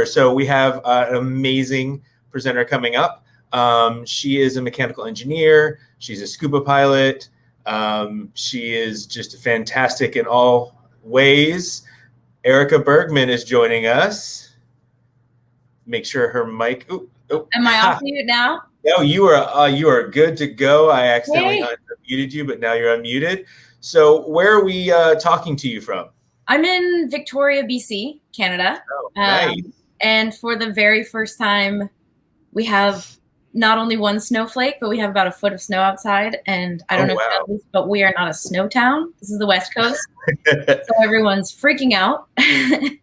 So we have an amazing presenter coming up. She is a mechanical engineer. She's a scuba pilot. She is just fantastic in all ways. Erika Bergman is joining us. Make sure her mic. Am I off mute now? No, you are good to go. I accidentally unmuted you, but now you're unmuted. So where are we talking to you from? I'm in Victoria, BC, Canada. Oh, nice. And for the very first time, we have not only one snowflake, but we have about a foot of snow outside. And I don't know if you know this, but we are not a snow town. This is the West Coast. So everyone's freaking out. And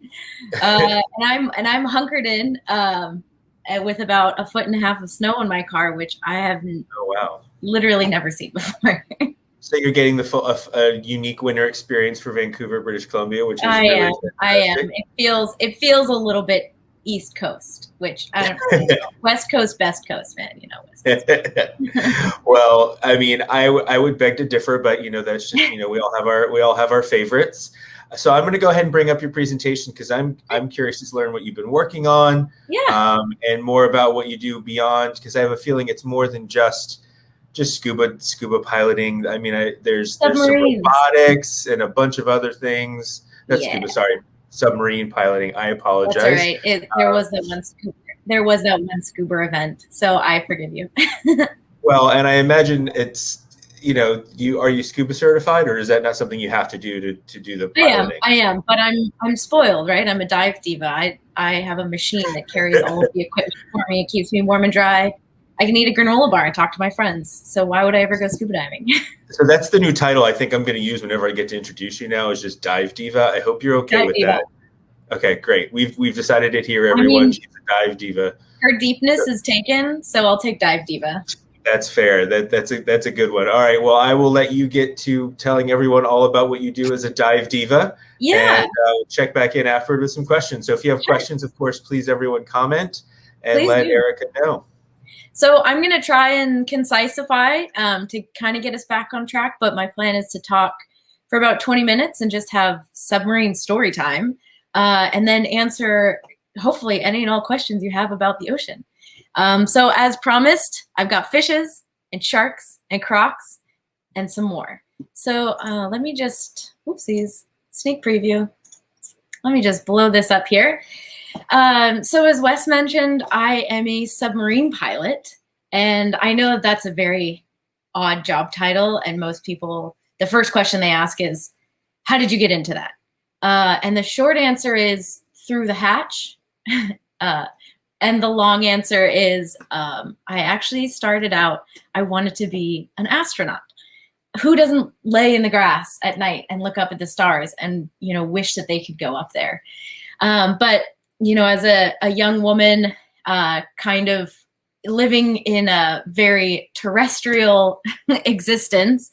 I'm hunkered in with about a foot and a half of snow in my car, which I have literally never seen before. So you're getting a unique winter experience for Vancouver, British Columbia, which is I am. It feels a little bit East Coast, which I don't know. West Coast, best coast, man. You know. West Coast. Well, I mean, I would beg to differ, but that's just we all have our favorites. So I'm going to go ahead and bring up your presentation because I'm curious to learn what you've been working on, and more about what you do beyond. Because I have a feeling it's more than just scuba piloting. I mean, there's some robotics and a bunch of other things. That's scuba. Sorry. Submarine piloting. I apologize. That's all right. There was that one scuba event, so I forgive you. Well, and I imagine it's are you scuba certified, or is that not something you have to do to do the piloting? I am, but I'm spoiled, right? I'm a dive diva. I have a machine that carries all of the equipment for me. It keeps me warm and dry. I can eat a granola bar and talk to my friends. So why would I ever go scuba diving? So that's the new title I think I'm going to use whenever I get to introduce you now is just Dive Diva. I hope you're okay with that. Okay, great. We've decided it here, everyone. She's a Dive Diva. Her deepness is taken, so I'll take Dive Diva. That's fair. That's a good one. All right. Well, I will let you get to telling everyone all about what you do as a Dive Diva. Yeah. And check back in afterward with some questions. So if you have questions, of course, please everyone comment and let Erika know. So I'm going to try and concisify to kind of get us back on track. But my plan is to talk for about 20 minutes and just have submarine story time and then answer hopefully any and all questions you have about the ocean. So as promised, I've got fishes and sharks and crocs and some more. So let me just, oopsies, sneak preview. Let me just blow this up here. So as Wes mentioned, I am a submarine pilot, and I know that's a very odd job title. And most people, the first question they ask is, how did you get into that? And the short answer is through the hatch. And the long answer is I actually started out, I wanted to be an astronaut. Who doesn't lay in the grass at night and look up at the stars and, wish that they could go up there? But as a young woman, kind of living in a very terrestrial existence,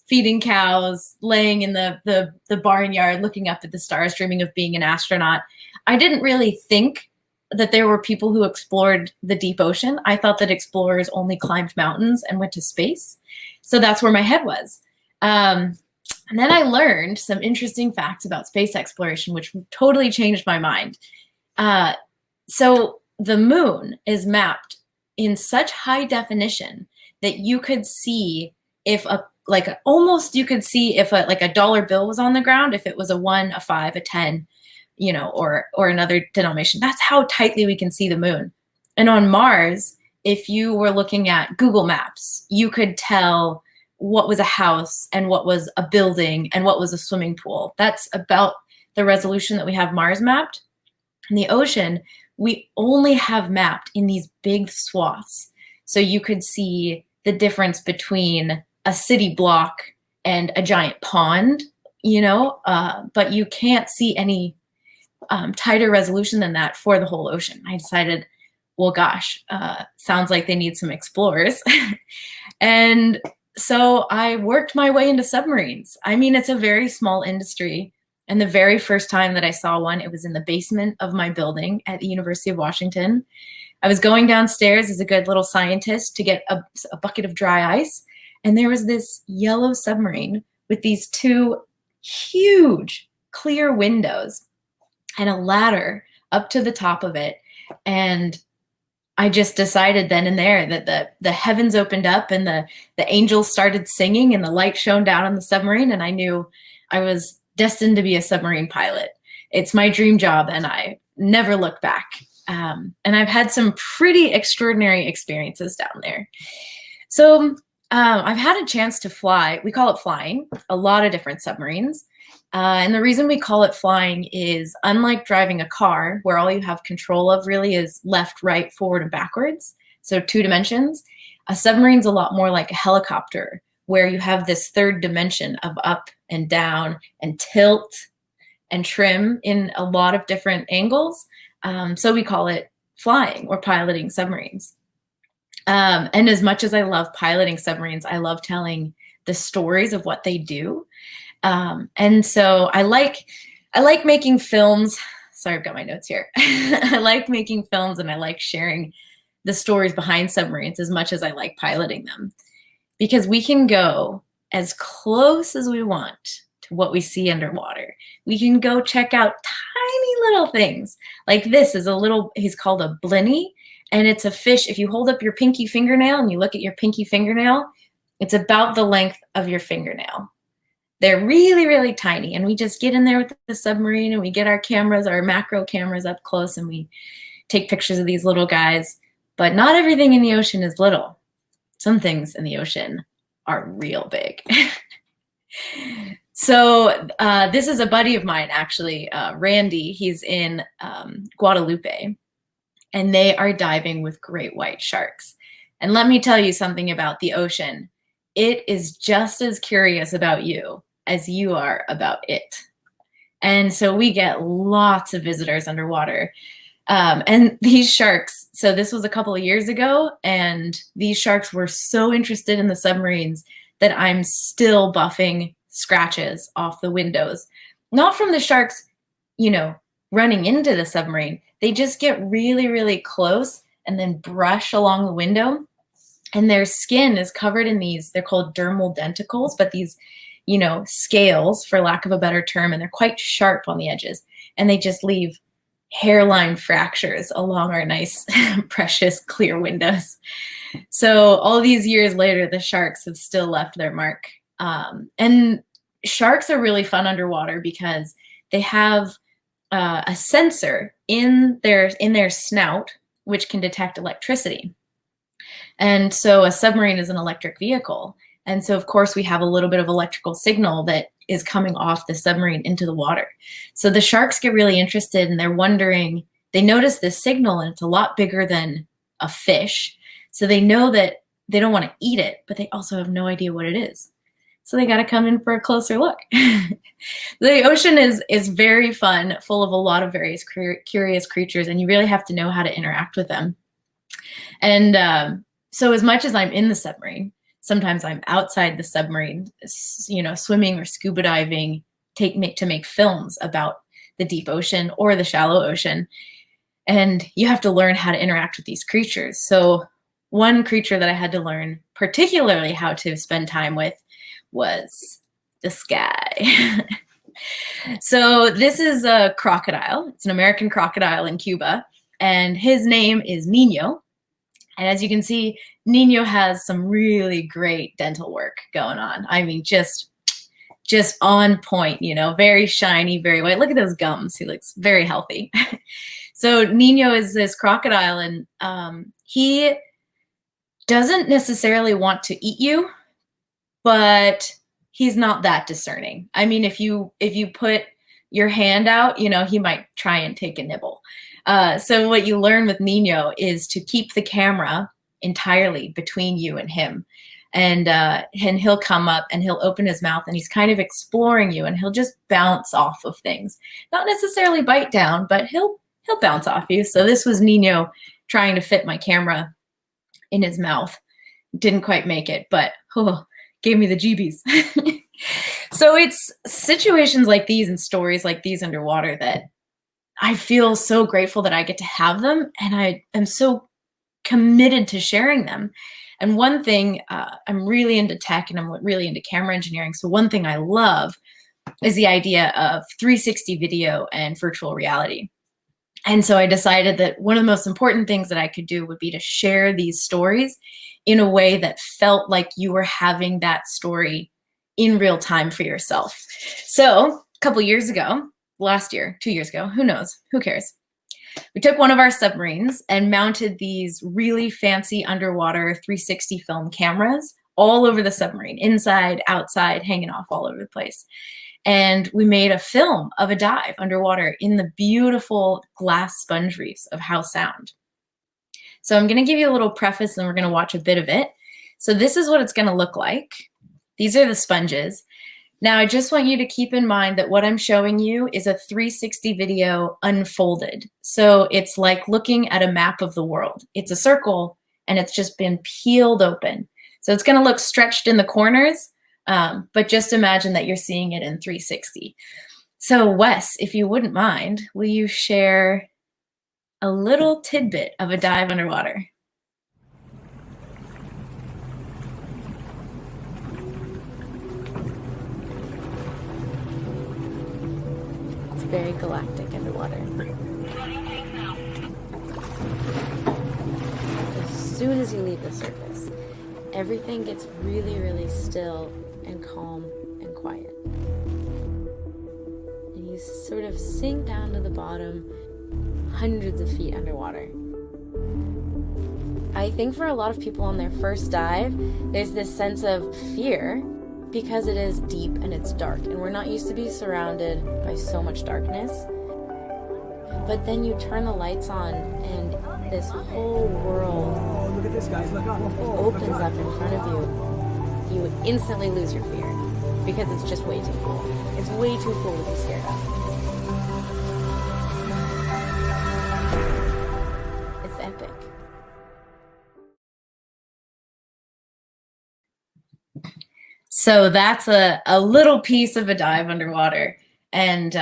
feeding cows, laying in the barnyard, looking up at the stars, dreaming of being an astronaut, I didn't really think that there were people who explored the deep ocean. I thought that explorers only climbed mountains and went to space. So that's where my head was. And then I learned some interesting facts about space exploration, which totally changed my mind. So the moon is mapped in such high definition that you could see if you could see if a dollar bill was on the ground, if it was a 1, a 5, a 10, or another denomination. That's how tightly we can see the moon. And on Mars, if you were looking at Google Maps, you could tell what was a house and what was a building and what was a swimming pool. That's about the resolution that we have Mars mapped. In the ocean, we only have mapped in these big swaths. So you could see the difference between a city block and a giant pond, but you can't see any tighter resolution than that for the whole ocean. I decided, well, gosh, sounds like they need some explorers. And so I worked my way into submarines. I mean, it's a very small industry. And the very first time that I saw one, it was in the basement of my building at the University of Washington. I was going downstairs as a good little scientist to get a bucket of dry ice. And there was this yellow submarine with these 2 huge clear windows and a ladder up to the top of it. And I just decided then and there that the heavens opened up and the angels started singing and the light shone down on the submarine, and I knew I was destined to be a submarine pilot. It's my dream job, and I never look back. And I've had some pretty extraordinary experiences down there. So I've had a chance to fly, we call it flying, a lot of different submarines. And the reason we call it flying is, unlike driving a car where all you have control of really is left, right, forward, and backwards, so 2 dimensions, a submarine's a lot more like a helicopter where you have this 3rd dimension of up and down and tilt and trim in a lot of different angles. So we call it flying or piloting submarines. And as much as I love piloting submarines, I love telling the stories of what they do. And so I like making films. Sorry, I've got my notes here. I like making films, and I like sharing the stories behind submarines as much as I like piloting them, because we can go as close as we want to what we see underwater. We can go check out tiny little things. Like this is he's called a blenny, and it's a fish. If you hold up your pinky fingernail and you look at your pinky fingernail, it's about the length of your fingernail. They're really, really tiny, and we just get in there with the submarine and we get our cameras, our macro cameras up close, and we take pictures of these little guys. But not everything in the ocean is little. Some things in the ocean are real big. So this is a buddy of mine, actually, Randy. He's in Guadalupe, and they are diving with great white sharks. And let me tell you something about the ocean. It is just as curious about you as you are about it. And so we get lots of visitors underwater. And these sharks, so this was a couple of years ago, and these sharks were so interested in the submarines that I'm still buffing scratches off the windows. Not from the sharks, running into the submarine. They just get really, really close and then brush along the window. And their skin is covered in these, they're called dermal denticles, but these, scales, for lack of a better term, and they're quite sharp on the edges. And they just leave hairline fractures along our nice, precious, clear windows. So all these years later, the sharks have still left their mark. And sharks are really fun underwater because they have a sensor in their snout, which can detect electricity. And so a submarine is an electric vehicle. And so, of course, we have a little bit of electrical signal that is coming off the submarine into the water. So the sharks get really interested, and they're wondering, they notice this signal, and it's a lot bigger than a fish. So they know that they don't want to eat it, but they also have no idea what it is. So they got to come in for a closer look. The ocean is very fun, full of a lot of various curious creatures, and you really have to know how to interact with them. And so as much as I'm in the submarine, sometimes I'm outside the submarine, swimming or scuba diving to make films about the deep ocean or the shallow ocean. And you have to learn how to interact with these creatures. So one creature that I had to learn particularly how to spend time with was this guy. So this is a crocodile. It's an American crocodile in Cuba, and his name is Nino. And as you can see, Nino has some really great dental work going on. I mean, just on point, very shiny, very white. Look at those gums. He looks very healthy. So Nino is this crocodile, and he doesn't necessarily want to eat you, but he's not that discerning. I mean, if you put your hand out, he might try and take a nibble. So what you learn with Nino is to keep the camera entirely between you and him. And he'll come up and he'll open his mouth and he's kind of exploring you, and he'll just bounce off of things. Not necessarily bite down, but he'll bounce off you. So this was Nino trying to fit my camera in his mouth. Didn't quite make it, but gave me the jeebies. So it's situations like these and stories like these underwater that I feel so grateful that I get to have them, and I am so committed to sharing them. And one thing, I'm really into tech and I'm really into camera engineering. So one thing I love is the idea of 360 video and virtual reality. And so I decided that one of the most important things that I could do would be to share these stories in a way that felt like you were having that story in real time for yourself. So a couple years ago, last year, 2 years ago, who knows, who cares? We took one of our submarines and mounted these really fancy underwater 360 film cameras all over the submarine, inside, outside, hanging off all over the place. And we made a film of a dive underwater in the beautiful glass sponge reefs of Howe Sound. So I'm going to give you a little preface and we're going to watch a bit of it. So this is what it's going to look like. These are the sponges. Now, I just want you to keep in mind that what I'm showing you is a 360 video unfolded. So it's like looking at a map of the world. It's a circle and it's just been peeled open. So it's going to look stretched in the corners, but just imagine that you're seeing it in 360. So Wes, if you wouldn't mind, will you share a little tidbit of a dive underwater? It's very galactic underwater. As soon as you leave the surface, everything gets really, really still and calm and quiet. And you sort of sink down to the bottom, hundreds of feet underwater. I think for a lot of people on their first dive, there's this sense of fear because it is deep and it's dark and we're not used to be surrounded by so much darkness. But then you turn the lights on and this whole world look at this, guys. Look up. opens up in front of you. You instantly lose your fear because it's just way too cool. It's way too cool to be scared of. It's epic. So that's a little piece of a dive underwater. And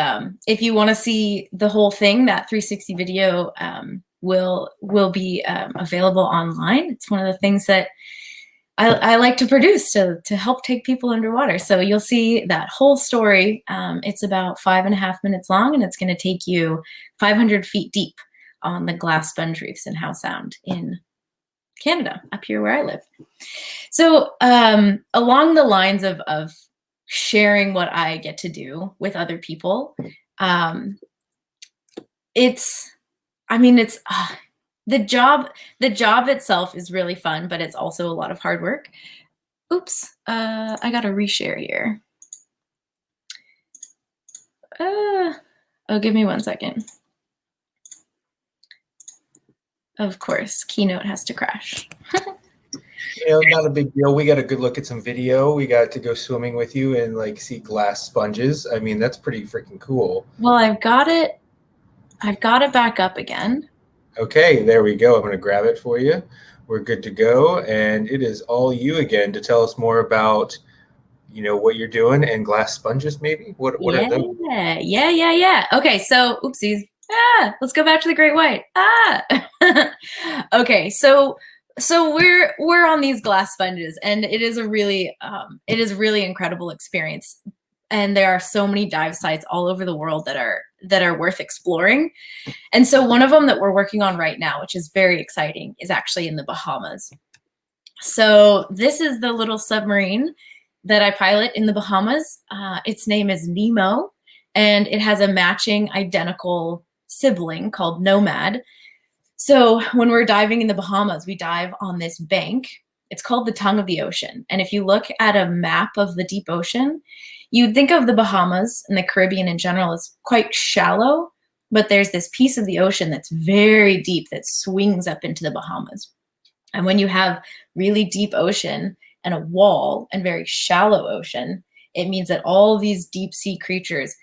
if you want to see the whole thing, that 360 video will be available online. It's one of the things that I like to produce to help take people underwater. So you'll see that whole story. It's about 5.5 minutes long, and it's going to take you 500 feet deep on the glass sponge reefs in Howe Sound in Canada, up here where I live. So along the lines of sharing what I get to do with other people, the job itself is really fun, but it's also a lot of hard work. Oops, I got to reshare here. Oh, give me 1 second. Of course, Keynote has to crash. Not a big deal. We got a good look at some video. We got to go swimming with you and like see glass sponges. I mean, that's pretty freaking cool. Well, I've got it back up again. Okay, there we go. I'm going to grab it for you. We're good to go. And it is all you again to tell us more about, what you're doing and glass sponges maybe. What are those? Yeah. Okay, so oopsies. Let's go back to the great white. Okay, so we're on these glass sponges, and it is a really incredible experience. And there are so many dive sites all over the world that are worth exploring. And so one of them that we're working on right now, which is very exciting, is actually in the Bahamas. So this is the little submarine that I pilot in the Bahamas. Its name is Nemo, and it has a matching identical sibling called Nomad. So when we're diving in the Bahamas, we dive on this bank. It's called the tongue of the ocean. And if you look at a map of the deep ocean, you'd think of the Bahamas and the Caribbean in general as quite shallow, but there's this piece of the ocean that's very deep that swings up into the Bahamas. And when you have really deep ocean and a wall and very shallow ocean, it means that all these deep sea creatures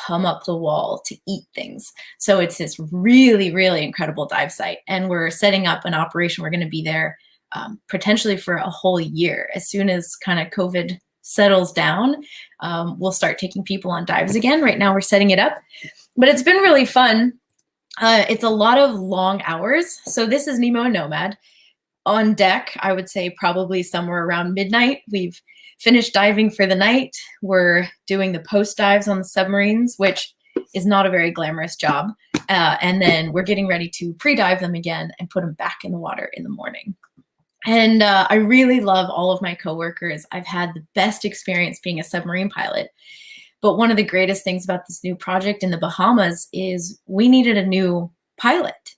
come up the wall to eat things. So it's this really, really incredible dive site. And we're setting up an operation. We're going to be there potentially for a whole year. As soon as kind of COVID settles down, we'll start taking people on dives again. Right now we're setting it up, but it's been really fun. It's a lot of long hours. So this is Nemo and Nomad. On deck, I would say probably somewhere around midnight. We've finished diving for the night. We're doing the post dives on the submarines, which is not a very glamorous job. And then we're getting ready to pre-dive them again and put them back in the water in the morning. And I really love all of my coworkers. I've had the best experience being a submarine pilot. But one of the greatest things about this new project in the Bahamas is we needed a new pilot.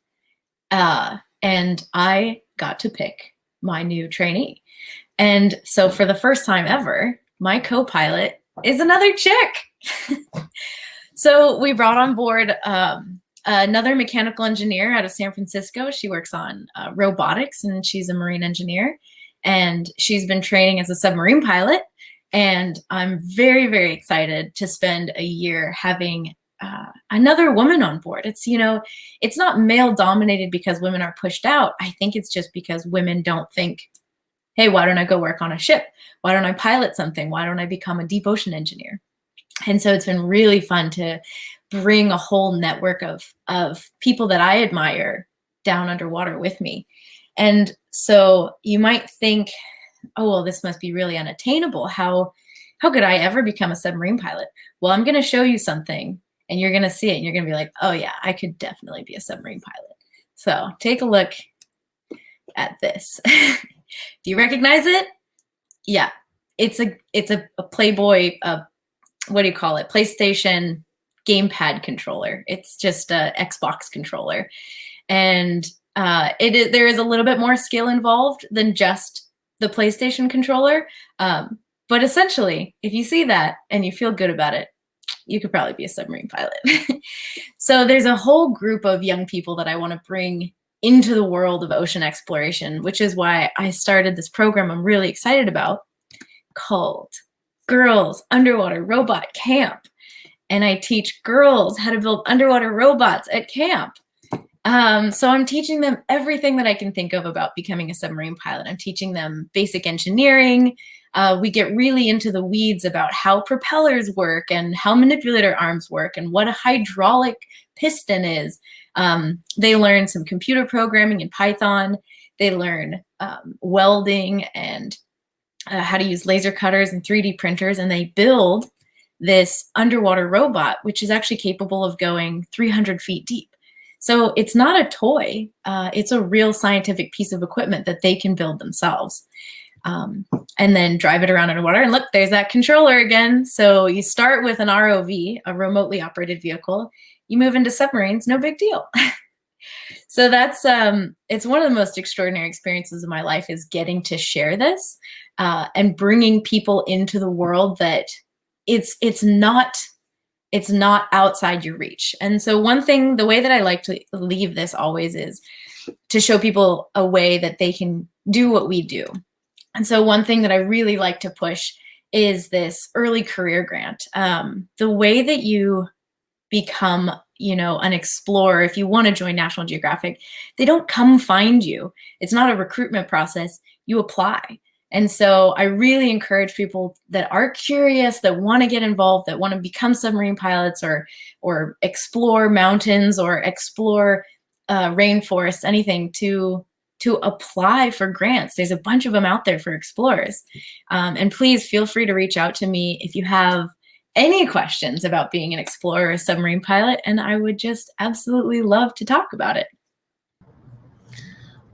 And I got to pick my new trainee. And so for the first time ever, my co-pilot is another chick. So we brought on board another mechanical engineer out of San Francisco. She works on robotics, and she's a marine engineer. And she's been training as a submarine pilot. And I'm very, very excited to spend a year having another woman on board. It's, you know, it's not male dominated because women are pushed out. I think it's just because women don't think, hey, why don't I go work on a ship? Why don't I pilot something? Why don't I become a deep ocean engineer? And so it's been really fun to bring a whole network of people that I admire down underwater with me. And so you might think, oh, well, this must be really unattainable. How could I ever become a submarine pilot? Well, I'm going to show you something and you're going to see it and you're going to be like, oh yeah, I could definitely be a submarine pilot. So take a look at this. Do you recognize it? Yeah, it's a Playboy, what do you call it? PlayStation gamepad controller. It's just a Xbox controller. And there is a little bit more skill involved than just the PlayStation controller. But essentially, if you see that and you feel good about it, you could probably be a submarine pilot. So there's a whole group of young people that I want to bring into the world of ocean exploration, which is why I started this program I'm really excited about called Girls Underwater Robot Camp. And I teach girls how to build underwater robots at camp. So I'm teaching them everything that I can think of about becoming a submarine pilot. I'm teaching them basic engineering. We get really into the weeds about how propellers work and how manipulator arms work and what a hydraulic piston is. They learn some computer programming in Python. They learn welding and how to use laser cutters and 3D printers. And they build this underwater robot, which is actually capable of going 300 feet deep. So it's not a toy. It's a real scientific piece of equipment that they can build themselves. And then drive it around underwater. And look, there's that controller again. So you start with an ROV, a remotely operated vehicle. You move into submarines, no big deal. So that's, it's one of the most extraordinary experiences of my life is getting to share this and bringing people into the world that it's not outside your reach. And so one thing, the way that I like to leave this always is to show people a way that they can do what we do. And so one thing that I really like to push is this early career grant. The way that you become, an explorer, if you want to join National Geographic, they don't come find you. It's not a recruitment process. You apply. And so I really encourage people that are curious, that want to get involved, that want to become submarine pilots or explore mountains or explore rainforests, anything, to apply for grants. There's a bunch of them out there for explorers. And please feel free to reach out to me if you have any questions about being an explorer or a submarine pilot, and I would just absolutely love to talk about it.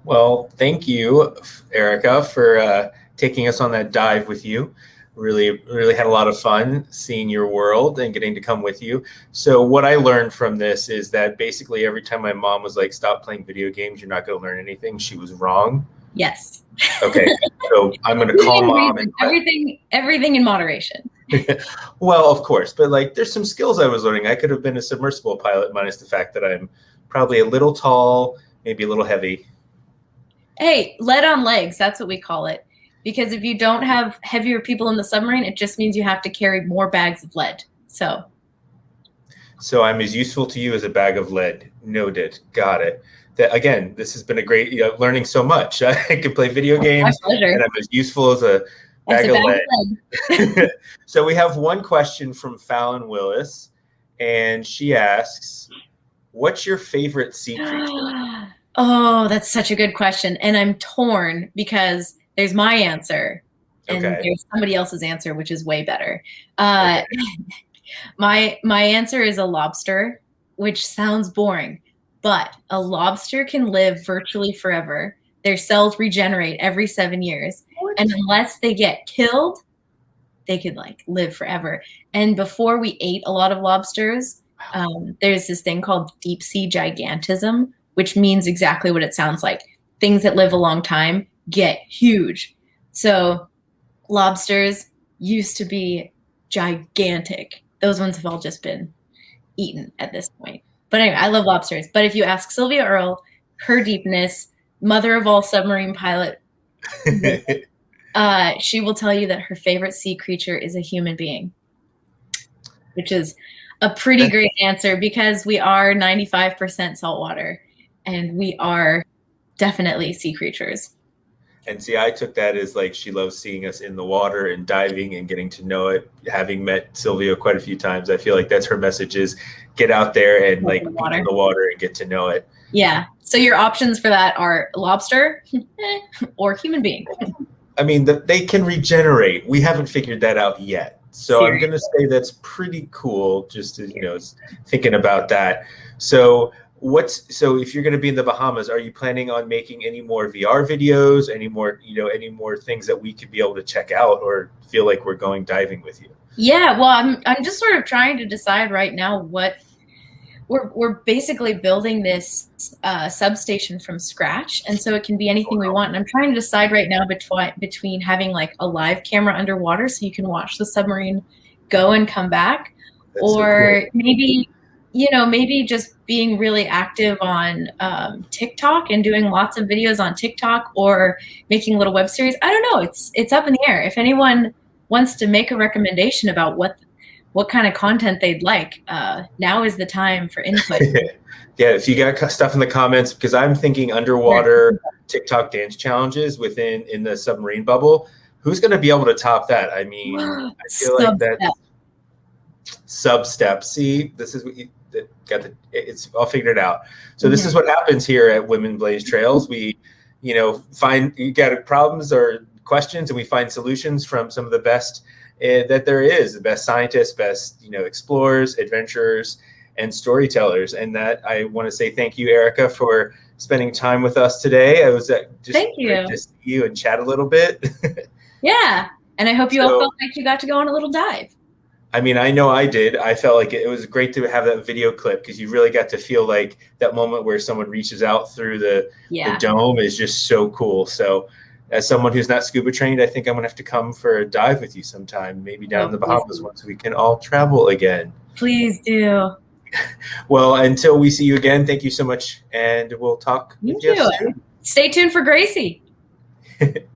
Well, thank you, Erika, for taking us on that dive with you. Really had a lot of fun seeing your world and getting to come with you. So what I learned from this is that basically every time my mom was like, stop playing video games, you're not going to learn anything, she was wrong. Yes. Okay, so I'm going to call mom. And everything in moderation. Well, of course, but like there's some skills I was learning. I could have been a submersible pilot minus the fact that I'm probably a little tall, maybe a little heavy. Hey, lead on legs, that's what we call it. Because if you don't have heavier people in the submarine, it just means you have to carry more bags of lead. So I'm as useful to you as a bag of lead. Noted. Got it. Again, this has been a great learning so much. I can play video games and I'm as useful as a bag of lead. So we have one question from Fallon Willis, and she asks, what's your favorite sea creature? Oh, that's such a good question. And I'm torn because there's my answer and there's somebody else's answer, which is way better. Okay. My answer is a lobster, which sounds boring, but a lobster can live virtually forever. Their cells regenerate every 7 years. What? And unless they get killed, they could like live forever. And before we ate a lot of lobsters, there's this thing called deep sea gigantism, which means exactly what it sounds like. Things that live a long time get huge. So lobsters used to be gigantic. Those ones have all just been eaten at this point. But anyway, I love lobsters. But if you ask Sylvia Earle, her deepness, mother of all submarine pilot, she will tell you that her favorite sea creature is a human being, which is a pretty great answer because we are 95% saltwater and we are definitely sea creatures. And see, I took that as like she loves seeing us in the water and diving and getting to know it. Having met Sylvia quite a few times, I feel like that's her message is get out there and like be in the water and get to know it. Yeah. So your options for that are lobster or human being. I mean, they can regenerate. We haven't figured that out yet. So seriously? I'm going to say that's pretty cool just to, you know, thinking about that. So if you're going to be in the Bahamas, are you planning on making any more VR videos, any more things that we could be able to check out or feel like we're going diving with you? Yeah, well, I'm just sort of trying to decide right now what we're basically building this substation from scratch, and so it can be anything we want. And I'm trying to decide right now between having like a live camera underwater so you can watch the submarine go and come back, that's or so cool. maybe just being really active on TikTok and doing lots of videos on TikTok or making a little web series. I don't know. It's up in the air. If anyone wants to make a recommendation about what kind of content they'd like, now is the time for input. Yeah, if you got stuff in the comments, because I'm thinking underwater TikTok dance challenges in the submarine bubble. Who's going to be able to top that? I mean, I feel like that sub-step. See, this is what you it's all figured out. So this is what happens here at Women Blaze Trails. We, you got problems or questions, and we find solutions from some of the best that there is, the best scientists, best explorers, adventurers, and storytellers. And that I want to say thank you, Erika, for spending time with us today. I was thank you. Great to see you and chat a little bit. Yeah, and I hope you all felt like you got to go on a little dive. I mean, I know I did. I felt like it was great to have that video clip because you really got to feel like that moment where someone reaches out through the dome is just so cool. So as someone who's not scuba trained, I think I'm going to have to come for a dive with you sometime, maybe down in the Bahamas once we can all travel again. Please do. Well, until we see you again, thank you so much, and we'll talk. You too. Stay tuned for Gracie.